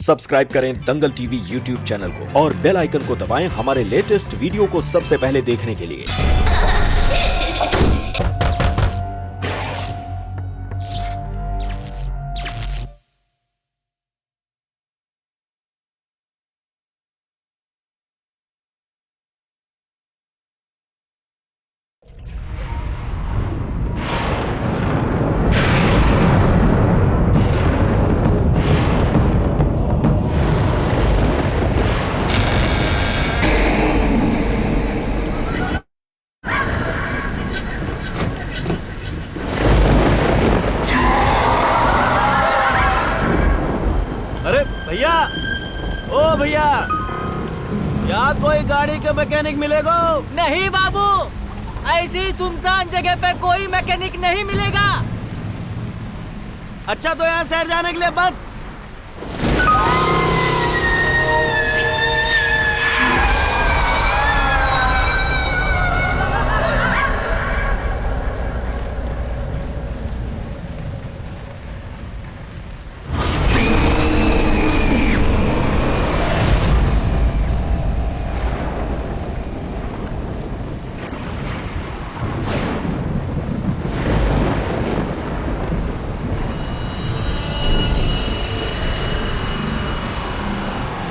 Subscribe करें दंगल TV YouTube channel को और बेल आइकन को दबाएं हमारे लेटेस्ट वीडियो को सबसे पहले देखने के लिए। भैया, ओ भैया, यहाँ कोई गाड़ी का मैकेनिक मिलेगा? नहीं बाबू, ऐसी सुनसान जगह पे कोई मैकेनिक नहीं मिलेगा। अच्छा तो यहाँ साइड जाने के लिए बस।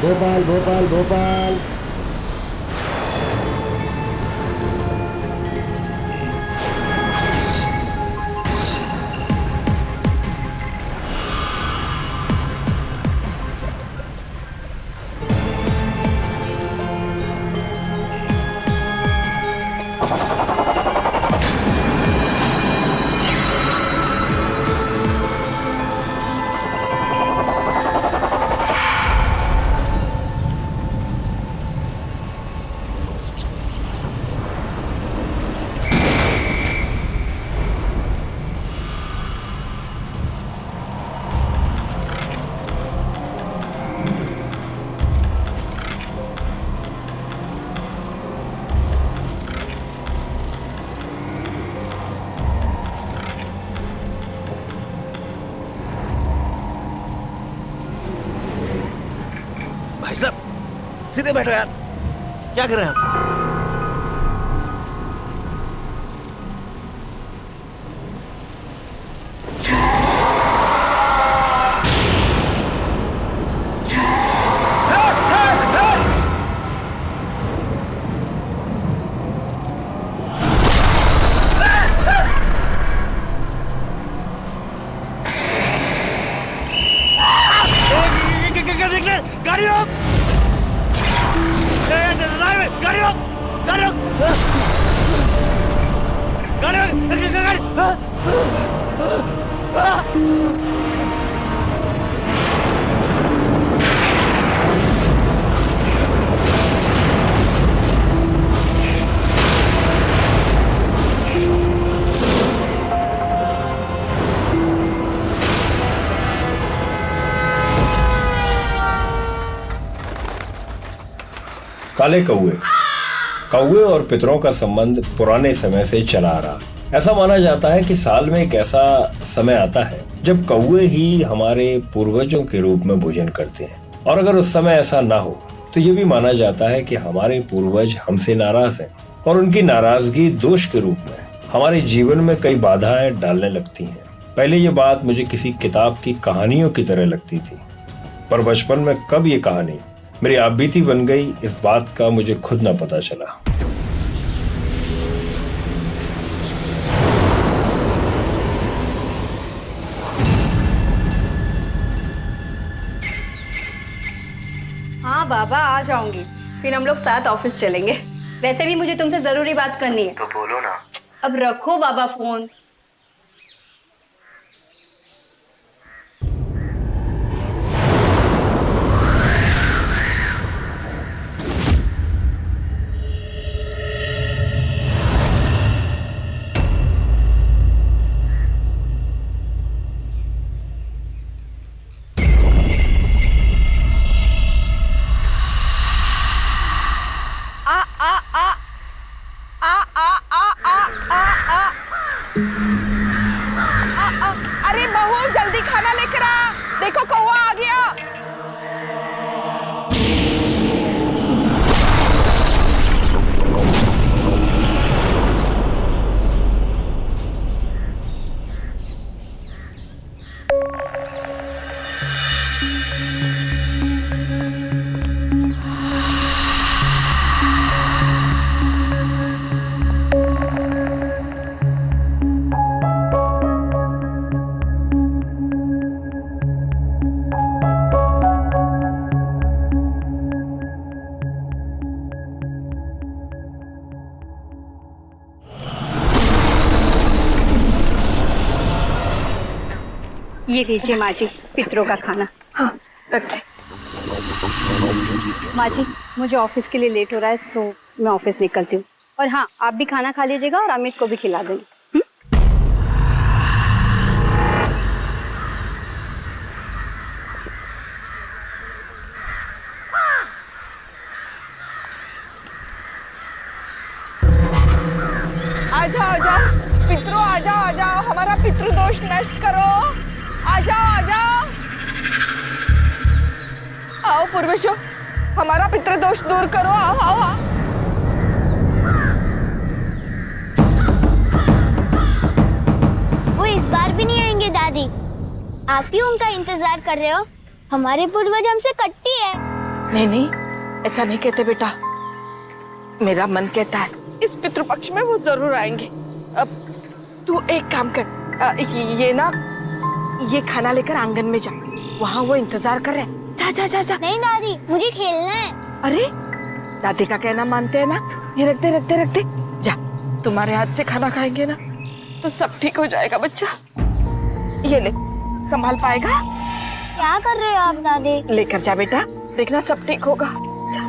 भोपाल भोपाल भोपाल। भाई साहब, सीधे बैठो यार, क्या कर रहे हैं आप? गाड़ी रोक! गाड़ी रोक! गाड़ी रोक! गाड़ी काले कौवे। कौवे और पितरों का संबंध पुराने समय से चला आ रहा। ऐसा माना जाता है कि साल में एक ऐसा समय आता है जब कौवे ही हमारे पूर्वजों के रूप में भोजन करते हैं, और अगर उस समय ऐसा ना हो तो ये भी माना जाता है कि हमारे पूर्वज हमसे नाराज हैं और उनकी नाराजगी दोष के रूप में हमारे जीवन में कई बाधाएं डालने लगती हैं। पहले ये बात मुझे किसी किताब की कहानियों की तरह लगती थी, पर बचपन में कब ये कहानी मेरी आप बीती बन गई, इस बात का मुझे खुद न पता चला। हाँ बाबा, आ जाऊंगी, फिर हम लोग साथ ऑफिस चलेंगे। वैसे भी मुझे तुमसे जरूरी बात करनी है। तो बोलो ना। अब रखो बाबा फोन। आ आ आ आ आ आ आ आ आ ये लीजिए माँ जी पितरों का खाना। हाँ रख दे। माँ जी मुझे ऑफिस के लिए लेट हो रहा है, सो मैं ऑफिस निकलती हूँ। और हाँ, आप भी खाना खा लीजिएगा और अमित को भी खिला देंगे। आ जाओ पितरों, आ जाओ, हमारा पितृदोष नष्ट करो। आ जाओ। आओ पूर्वजों, हमारा पितृदोष दूर करो। आओ। वो इस बार भी नहीं आएंगे दादी। आप ही उनका इंतजार कर रहे हो। हमारे पूर्वज हमसे कट्टी है। नहीं, ऐसा नहीं कहते बेटा। मेरा मन कहता है इस पितृपक्ष में वो जरूर आएंगे। अब तू एक काम कर, ये खाना लेकर आंगन में जा, वहाँ वो इंतजार कर रहे हैं। जा। नहीं दादी, मुझे खेलना है। अरे दादी का कहना मानते हैं ना। ये रख दे। जा, तुम्हारे हाथ से खाना खाएंगे ना तो सब ठीक हो जाएगा बच्चा। ये ले, संभाल पाएगा? क्या कर रहे हो आप दादी? लेकर जा बेटा, देखना सब ठीक होगा। जा।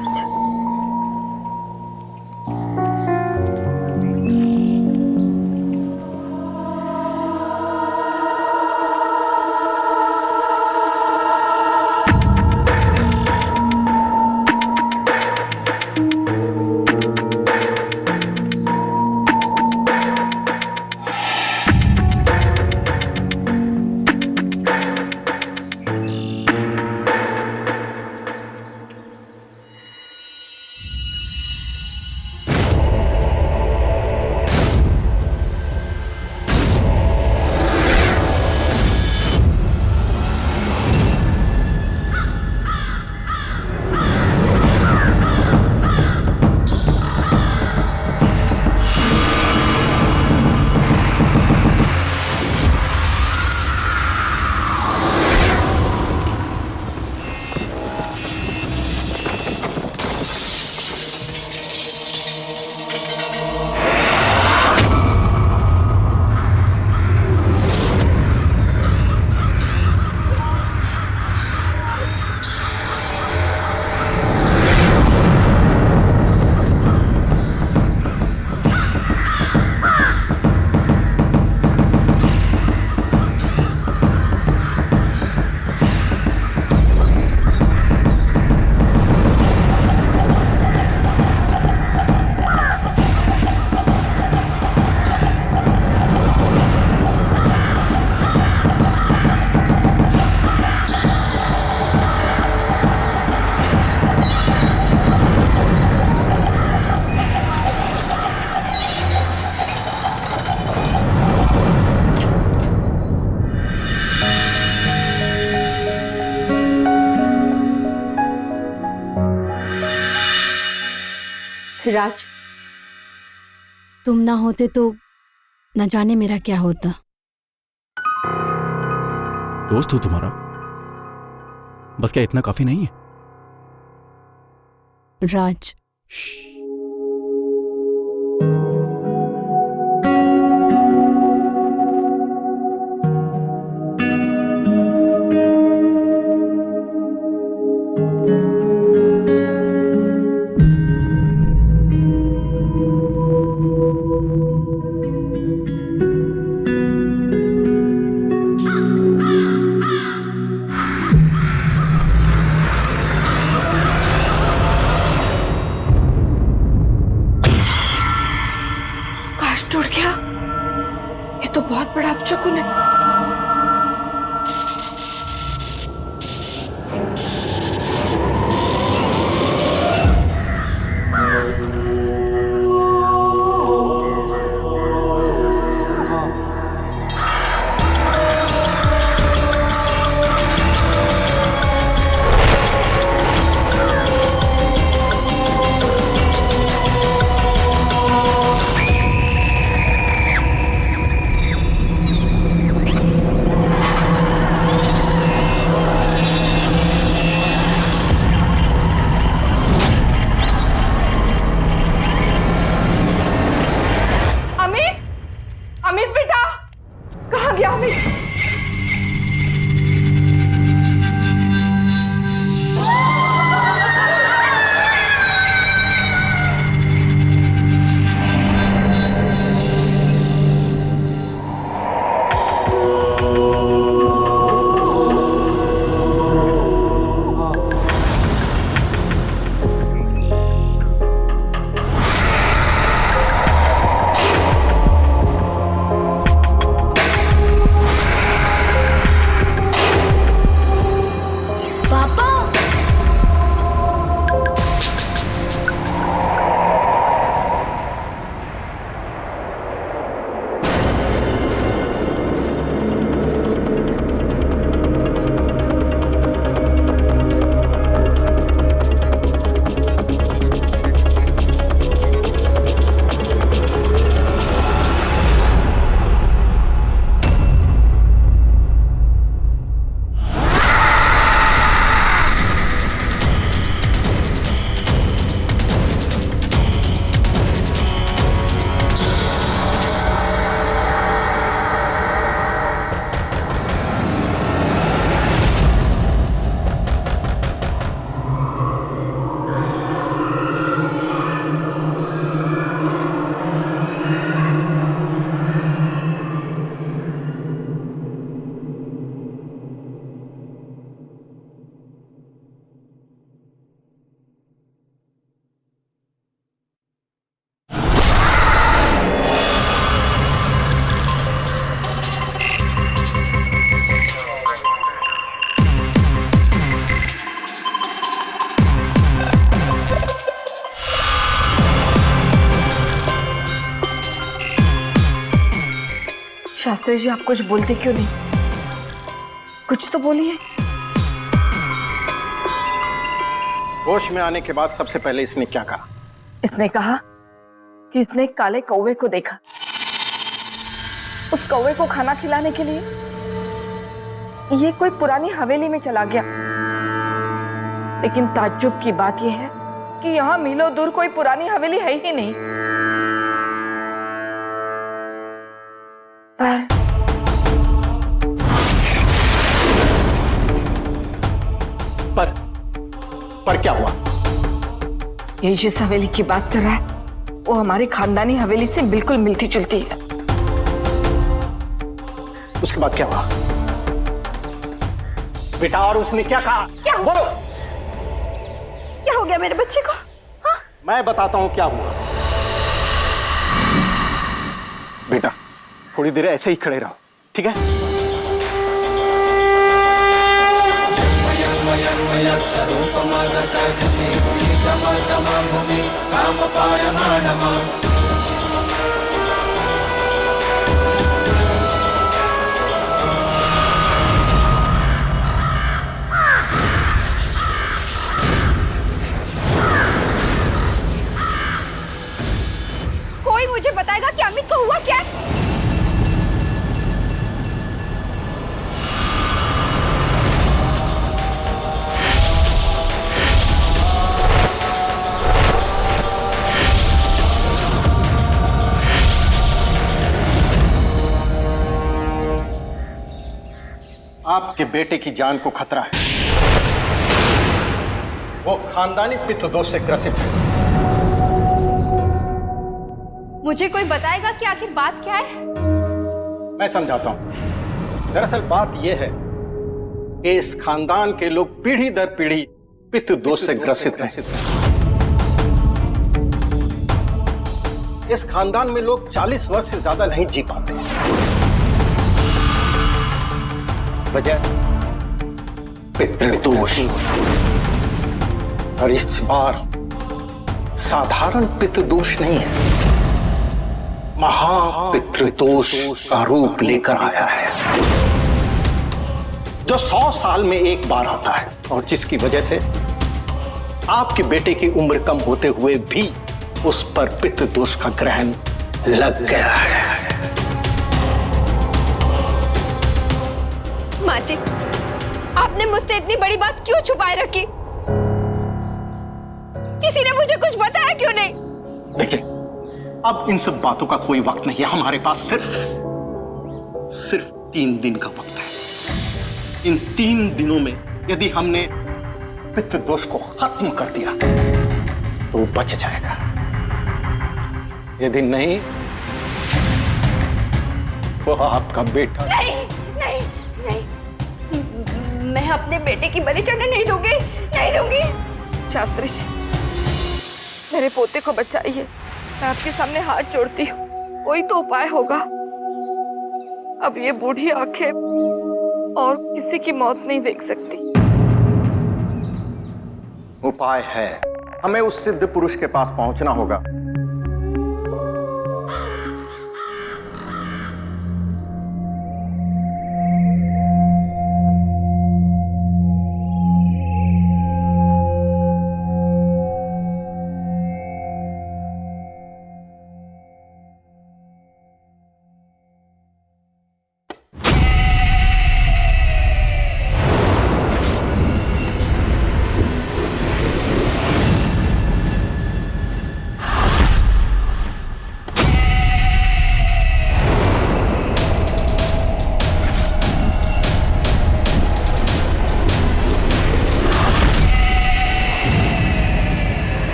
राज, तुम ना होते तो न जाने मेरा क्या होता। दोस्त हो तुम्हारा, बस क्या इतना काफी नहीं है? राज, टूट गया। ये तो बहुत बड़ा अपशकुन है। शास्त्री जी, आप कुछ बोलते क्यों नहीं? कुछ तो बोलिए। होश में आने के बाद सबसे पहले इसने क्या कहा? इसने कहा कि इसने एक काले कौवे को देखा। उस कौवे को खाना खिलाने के लिए ये कोई पुरानी हवेली में चला गया। लेकिन ताज्जुब की बात यह है कि यहाँ मीलों दूर कोई पुरानी हवेली है ही नहीं। पर क्या हुआ? ये जिस हवेली की बात कर रहा है वो हमारी खानदानी हवेली से बिल्कुल मिलती जुलती है। उसके बाद क्या हुआ बेटा? और उसने क्या कहा? क्या हुआ? बोलो। क्या हो गया मेरे बच्चे को? हाँ? मैं बताता हूं क्या हुआ। बेटा थोड़ी देर ऐसे ही खड़े रहो, ठीक है? कोई मुझे बताएगा कि अमित को हुआ क्या? आपके बेटे की जान को खतरा है। वो खानदानी पित्त दोष से ग्रसित है। मुझे कोई बताएगा कि आखिर बात क्या है? मैं समझाता हूं। दरअसल बात यह है कि इस खानदान के लोग पीढ़ी दर पीढ़ी पित्त दोष से ग्रसित हैं। इस खानदान में लोग 40 वर्ष से ज्यादा नहीं जी पाते। वजह पितृदोष। और इस बार साधारण पितृदोष नहीं है, महापितृदोष का रूप लेकर आया है, जो 100 साल में एक बार आता है और जिसकी वजह से आपके बेटे की उम्र कम होते हुए भी उस पर पितृदोष का ग्रहण लग गया है। माँ जी, आपने मुझसे इतनी बड़ी बात क्यों छुपाए रखी? किसी ने मुझे कुछ बताया क्यों नहीं? देखिए, अब इन सब बातों का कोई वक्त नहीं है। हमारे पास सिर्फ 3 दिन का वक्त है। इन 3 दिनों में यदि हमने पितृदोष को खत्म कर दिया तो वो बच जाएगा। यदि नहीं तो आपका बेटा। नहीं नहीं नहीं, मैं अपने बेटे की बलि चढ़ने नहीं दूंगी, नहीं दूंगी। शास्त्री जी, मेरे पोते को बचाइए। मैं आपके सामने हाथ जोड़ती हूँ, कोई तो उपाय होगा। अब ये बूढ़ी आंखें और किसी की मौत नहीं देख सकती। उपाय है, हमें उस सिद्ध पुरुष के पास पहुंचना होगा।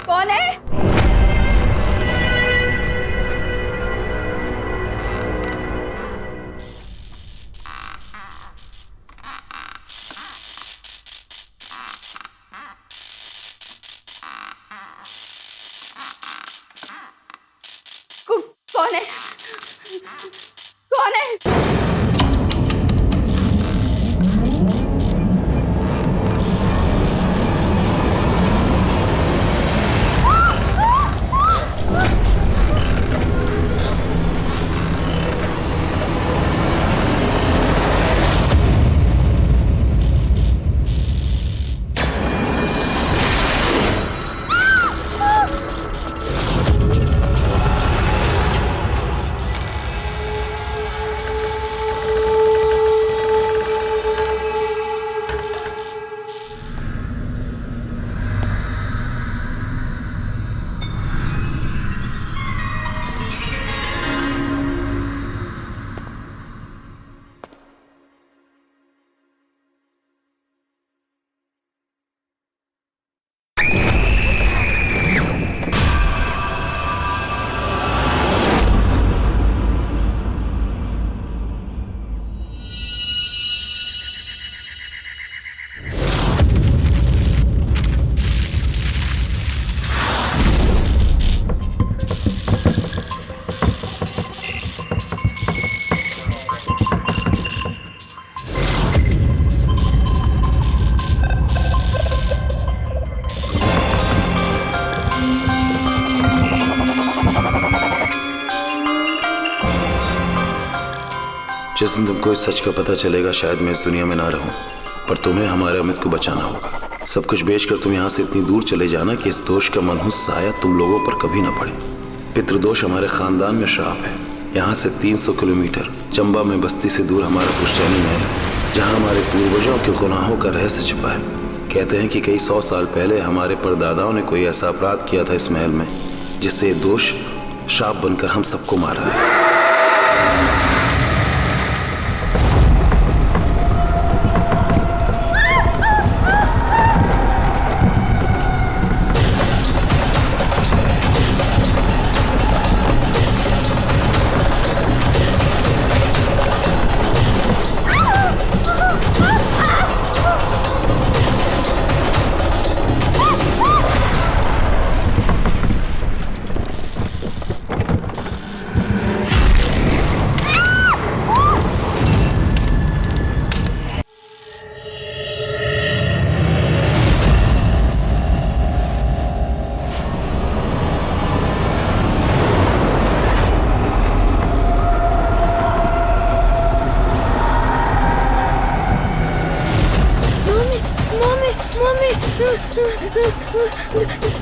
कौन है? कौन है? कौन है? जिस दिन तुमको इस सच का पता चलेगा शायद मैं इस दुनिया में ना रहूं, पर तुम्हें हमारे अमित को बचाना होगा। सब कुछ बेचकर तुम यहाँ से इतनी दूर चले जाना कि इस दोष का मनहूस साया तुम लोगों पर कभी ना पड़े। पितृदोष हमारे खानदान में श्राप है। यहाँ से 300 किलोमीटर चंबा में बस्ती से दूर हमारा पुश्तैनी महल है, जहाँ हमारे पूर्वजों के गुनाहों का रहस्य छिपा है। कहते हैं कि कई 100 साल पहले हमारे परदादाओं ने कोई ऐसा अपराध किया था इस महल में, जिससे दोष श्राप बनकर हम सबको मार रहा है।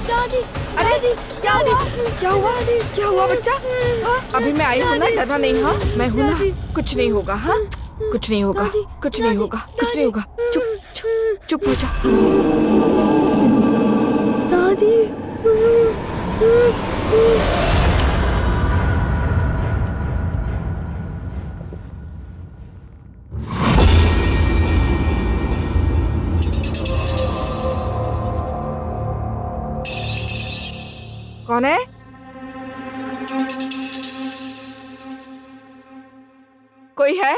दादी, अरे क्या हुआ? क्या हुआ बच्चा? अभी मैं आई हूँ ना, डरना नहीं। हाँ मैं हूँ ना, कुछ नहीं होगा। हाँ कुछ नहीं होगा, कुछ नहीं होगा, कुछ नहीं होगा। चुप चुप हो जा दादी। कौन है? कोई है?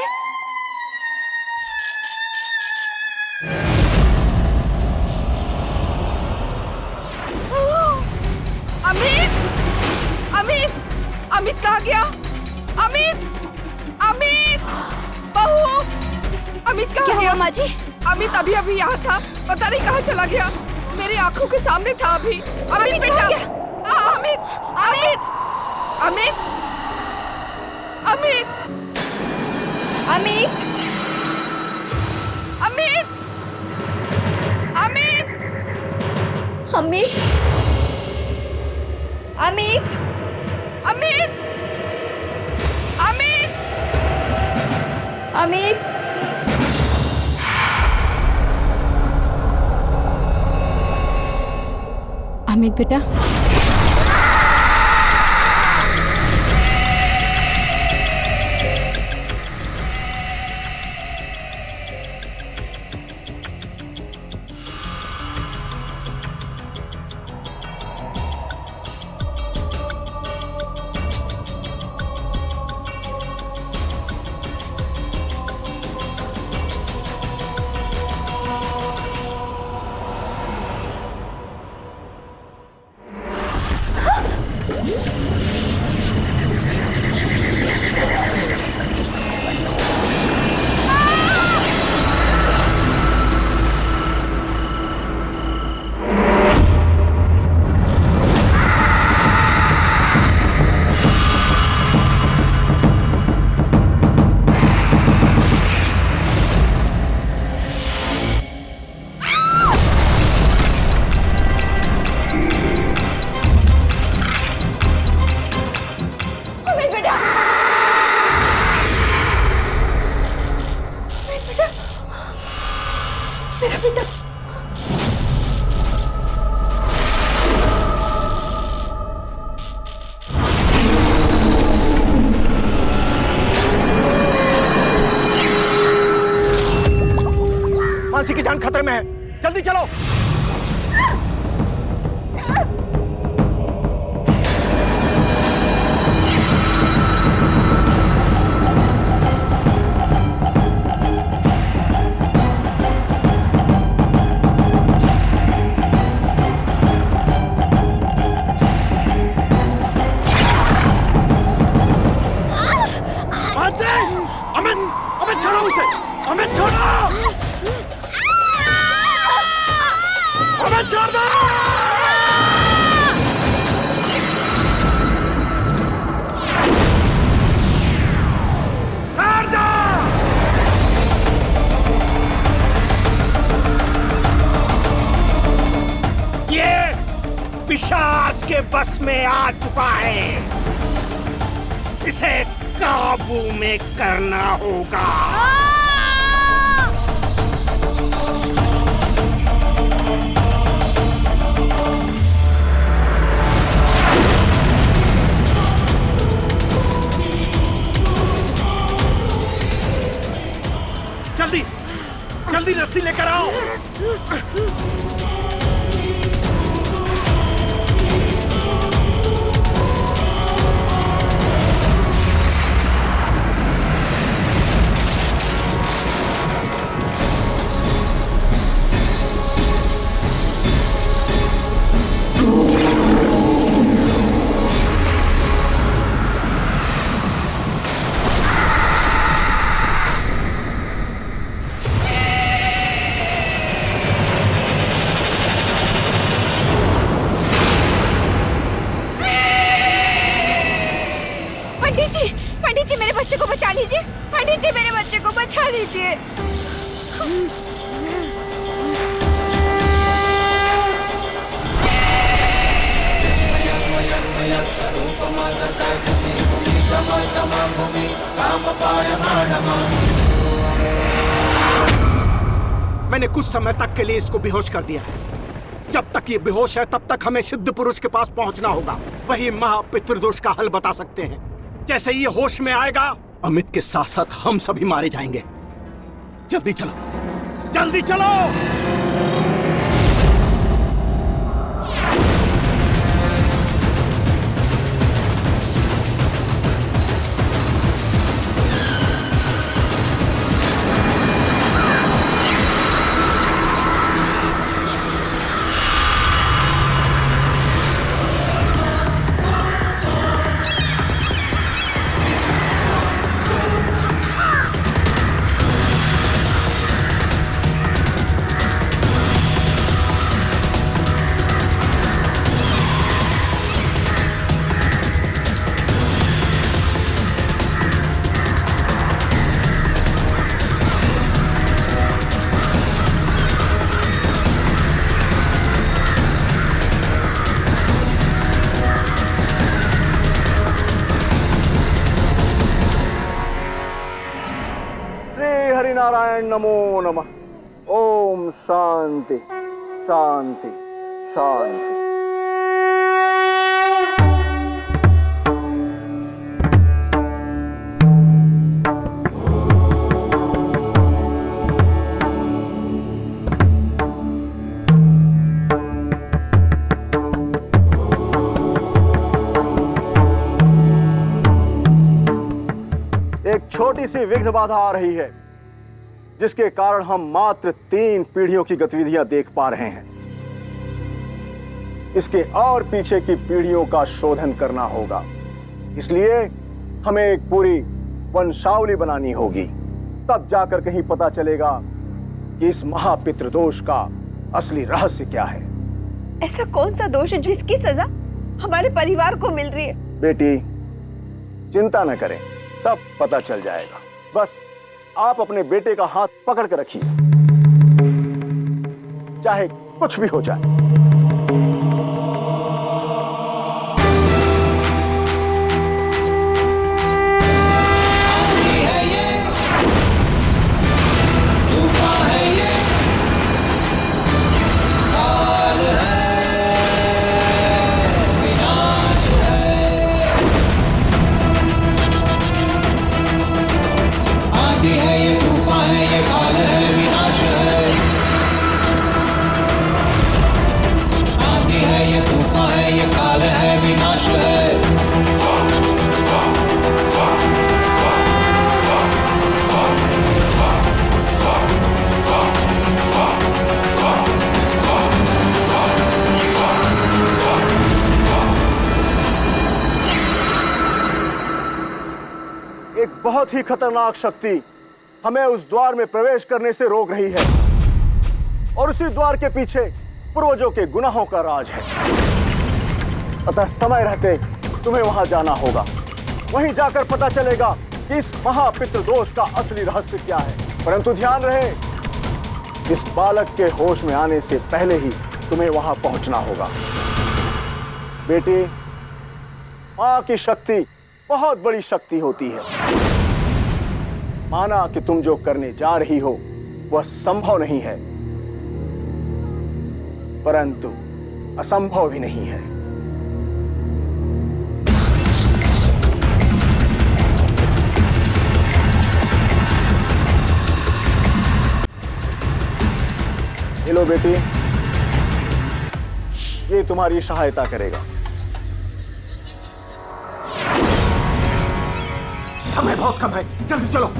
अमित, अमित, अमित कहाँ गया? अमित, अमित, बहू, अमित कहाँ गया? माँ जी? अमित अभी अभी यहाँ था, पता नहीं कहाँ चला गया। मेरी आंखों के सामने था अभी। अमित बेटा, अमित, अमित, अमित, अमित, अमित, अमित, अमित, अमित, अमित, अमित, अमित, अमित, अमित बेटा, जल्दी चलो। अमित छोड़ो उसे! अमित छोड़ो! अमित छोड़ दो! हट जा! ये पिशाच के बस में आ चुका है, इसे काबू में करना होगा। जल्दी जल्दी रस्सी लेकर आओ। पंडित जी मेरे बच्चे को बचा लीजिए। पंडित जी मेरे बच्चे को बचा लीजिए। मैंने कुछ समय तक के लिए इसको बेहोश कर दिया है। जब तक ये बेहोश है तब तक हमें सिद्ध पुरुष के पास पहुंचना होगा। वही महापितृदोष का हल बता सकते हैं। जैसे ये होश में आएगा, अमित के साथ साथ हम सभी मारे जाएंगे। जल्दी चलो, जल्दी चलो। नारायण नमो नमः। ओम शांति शांति शांति। एक छोटी सी विघ्न बाधा आ रही है, जिसके कारण हम मात्र 3 पीढ़ियों की गतिविधियां देख पा रहे हैं। इसके और पीछे की पीढ़ियों का शोधन करना होगा। इसलिए हमें एक पूरी वंशावली बनानी होगी। तब जाकर कहीं पता चलेगा कि इस महापितृ दोष का असली रहस्य क्या है। ऐसा कौन सा दोष है जिसकी सजा हमारे परिवार को मिल रही है? बेटी चिंता न करें, सब पता चल जाएगा। बस आप अपने बेटे का हाथ पकड़ कर रखिए, चाहे कुछ भी हो जाए। बहुत ही खतरनाक शक्ति हमें उस द्वार में प्रवेश करने से रोक रही है और उसी द्वार के पीछे पूर्वजों के गुनाहों का राज है। अतः समय रहते तुम्हें वहां जाना होगा। वहीं जाकर पता चलेगा कि इस महापितृ दोष का असली रहस्य क्या है। परंतु ध्यान रहे, इस बालक के होश में आने से पहले ही तुम्हें वहां पहुंचना होगा। बेटी, मां की शक्ति बहुत बड़ी शक्ति होती है। माना कि तुम जो करने जा रही हो वह संभव नहीं है, परंतु असंभव भी नहीं है। लो बेटी, ये तुम्हारी सहायता करेगा। समय बहुत कम है, जल्दी चलो।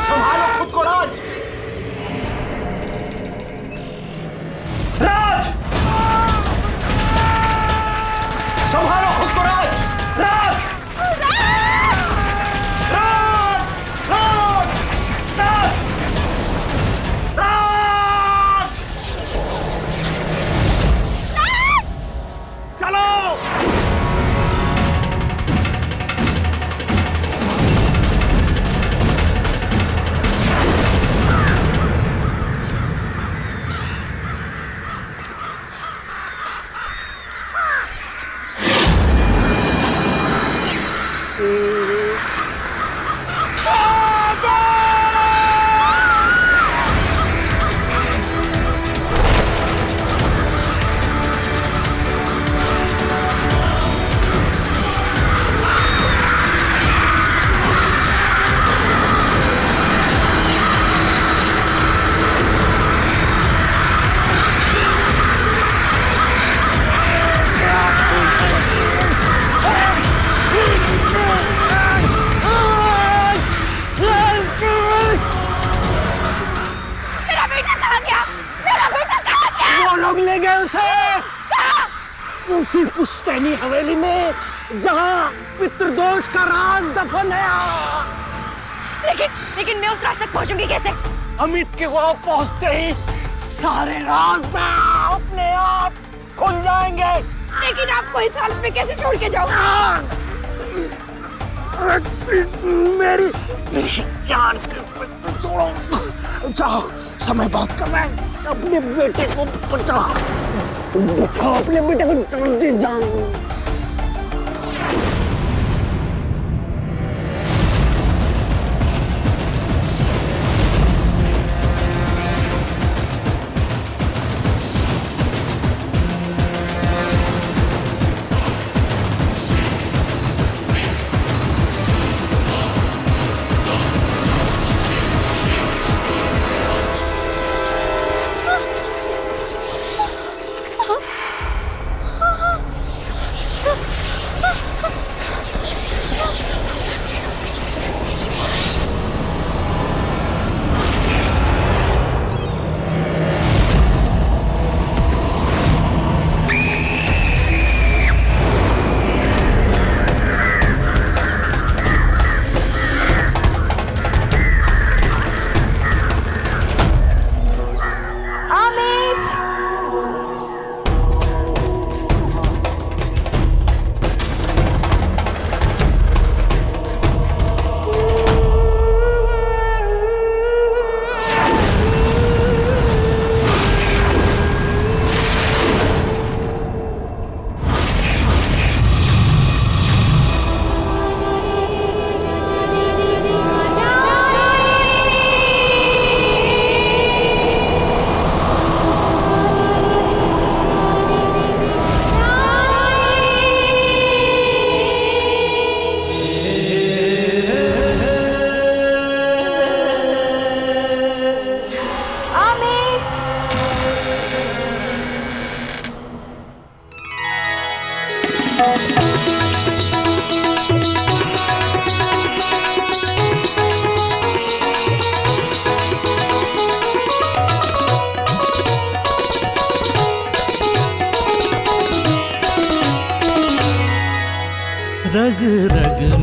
संभालो खुद को राज। राज, संभालो खुद को राज। राज, राज, राज, राज, राज, चलो। उसी पुश्तैनी हवेली में जहां पितृदोष का राज दफन है। लेकिन मैं उस राज तक पहुंचूंगी कैसे? अमित के वहां पहुंचते ही सारे राज अपने आप खुल जाएंगे। लेकिन आपको इस हालत में कैसे छोड़ के जाऊं? मेरी जान छोड़ो। जाओ, समय बहुत कम है। अपने बेटे को बचाओ, अपने बेटे को जल्दी जाओ।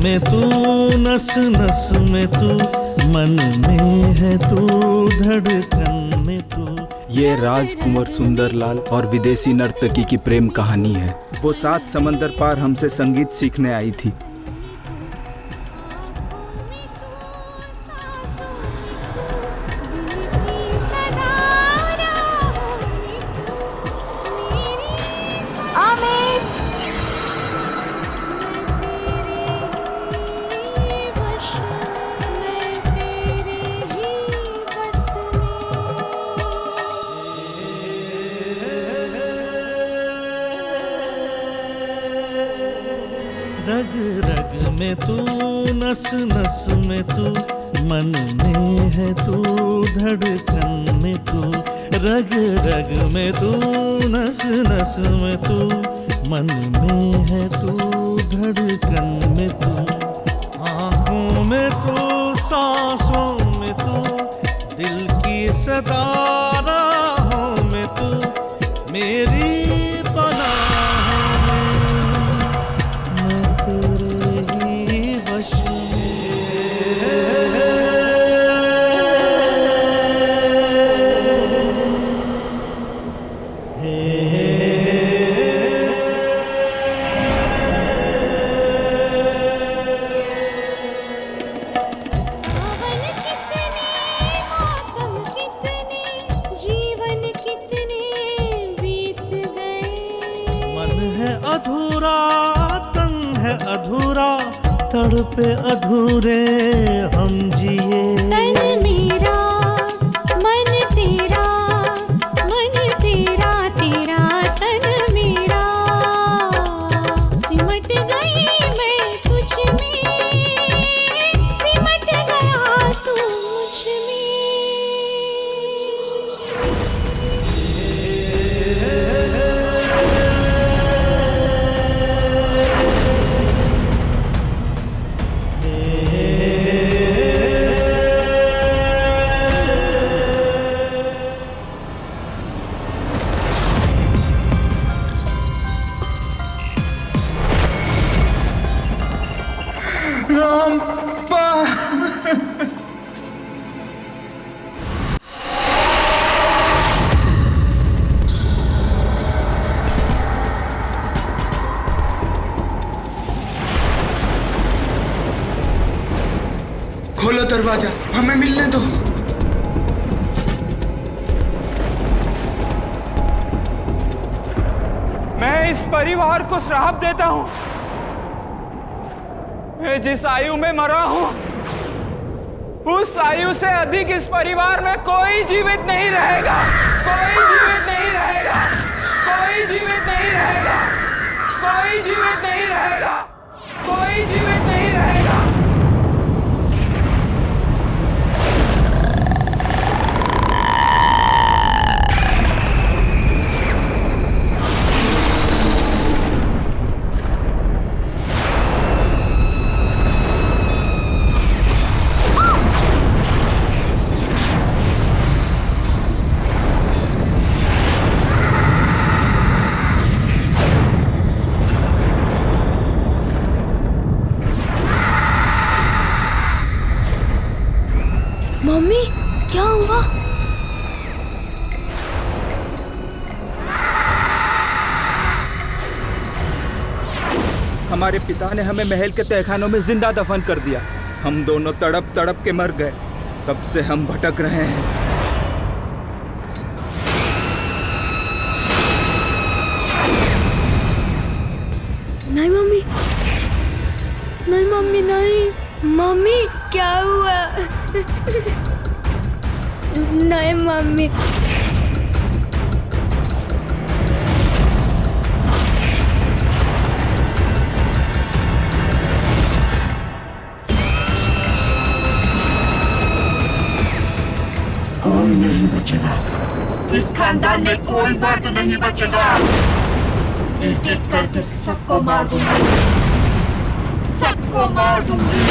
में तू, नस नस में तू, मन में है तू, धड़कन में तू। ये राजकुंवर सुंदरलाल और विदेशी नर्तकी की प्रेम कहानी है। वो 7 समंदर पार हमसे संगीत सीखने आई थी। रग रग में तू, नस नस में तू, मन में है तू, धड़कन में तू। रग रग में तू, नस नस में तू, मन में है तू, धड़कन में तू। आँखों में तू, सांसों में तू, दिल की सदा राहों में तू, मेरी अधूरा, तन है अधूरा, तड़पे अधूरे हम जिए। तन मेरा, मन तेरा, मन तेरा, तेरा तन मेरा। सिमट गई मैं तुझ में, सिमट गया तू मुझ में। खोलो दरवाजा, हमें मिलने दो। मैं इस परिवार को श्राप देता हूं। मैं जिस आयु में मरा हूं, उस आयु से अधिक इस परिवार में कोई जीवित नहीं रहेगा। कोई जीवित नहीं रहेगा। कोई जीवित नहीं रहेगा। कोई जीवित नहीं रहेगा। कोई जीवित नहीं रहेगा। मम्मी, क्या हुआ? हमारे पिता ने हमें महल के तहखानों में जिंदा दफन कर दिया। हम दोनों तड़प तड़प के मर गए। तब से हम भटक रहे हैं। नहीं मम्मी, नहीं मम्मी, नहीं। मम्मी, क्या हुआ? नहीं मम्मी। कोई नहीं बचेगा। इस खानदान में कोई मर्द नहीं बचेगा। एक एक करके सबको मार दूंगी। सबको मार दूंगी।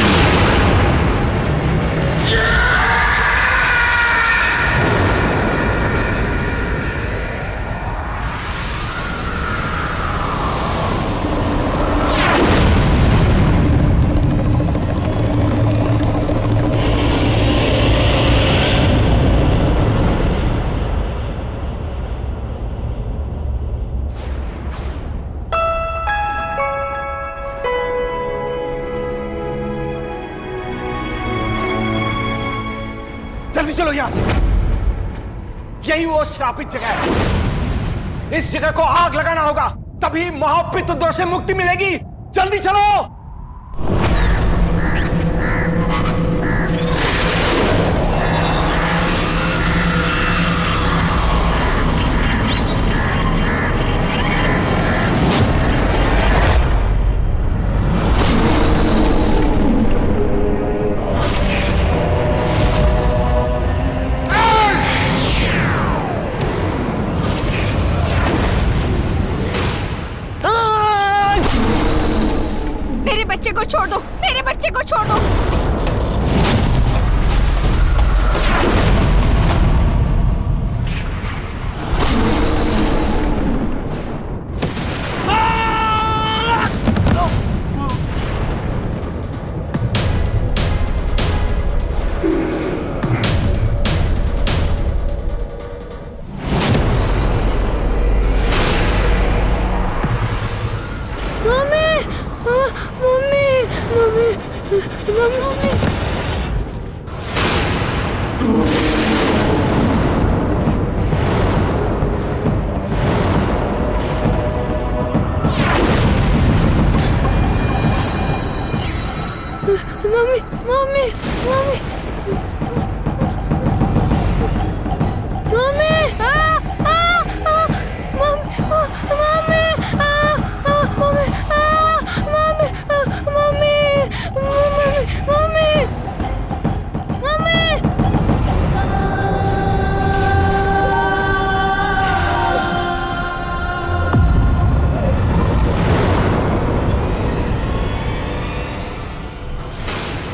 चलो यहां से। यही वो श्रापित जगह है। इस जगह को आग लगाना होगा, तभी महापितृदोष से मुक्ति मिलेगी। जल्दी चलो। मेरे बच्चे को छोड़ दो, मेरे बच्चे को छोड़ दो।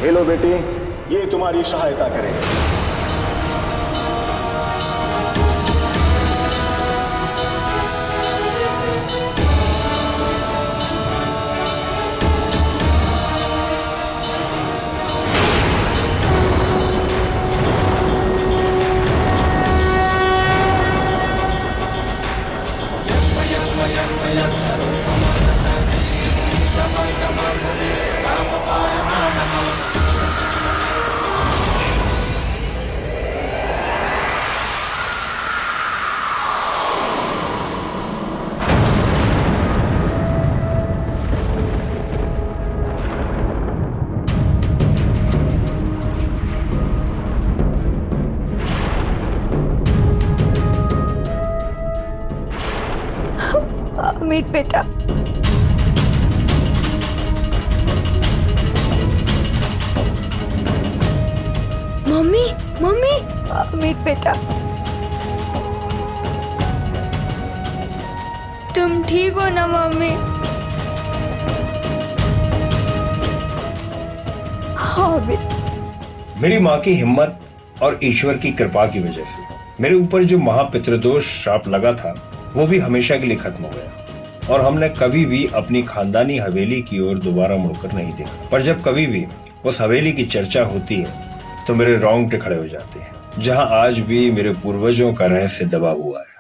हेलो बेटी, ये तुम्हारी सहायता करेगा। अमित बेटा, मम्मी मम्मी, अमित बेटा, तुम ठीक हो ना मम्मी? हाँ अमित। मेरी माँ की हिम्मत और ईश्वर की कृपा की वजह से मेरे ऊपर जो महापितृदोष श्राप लगा था वो भी हमेशा के लिए खत्म हो गया और हमने कभी भी अपनी खानदानी हवेली की ओर दोबारा मुड़कर नहीं देखा। पर जब कभी भी उस हवेली की चर्चा होती है तो मेरे रोंगटे खड़े हो जाते हैं, जहां आज भी मेरे पूर्वजों का रहस्य दबा हुआ है।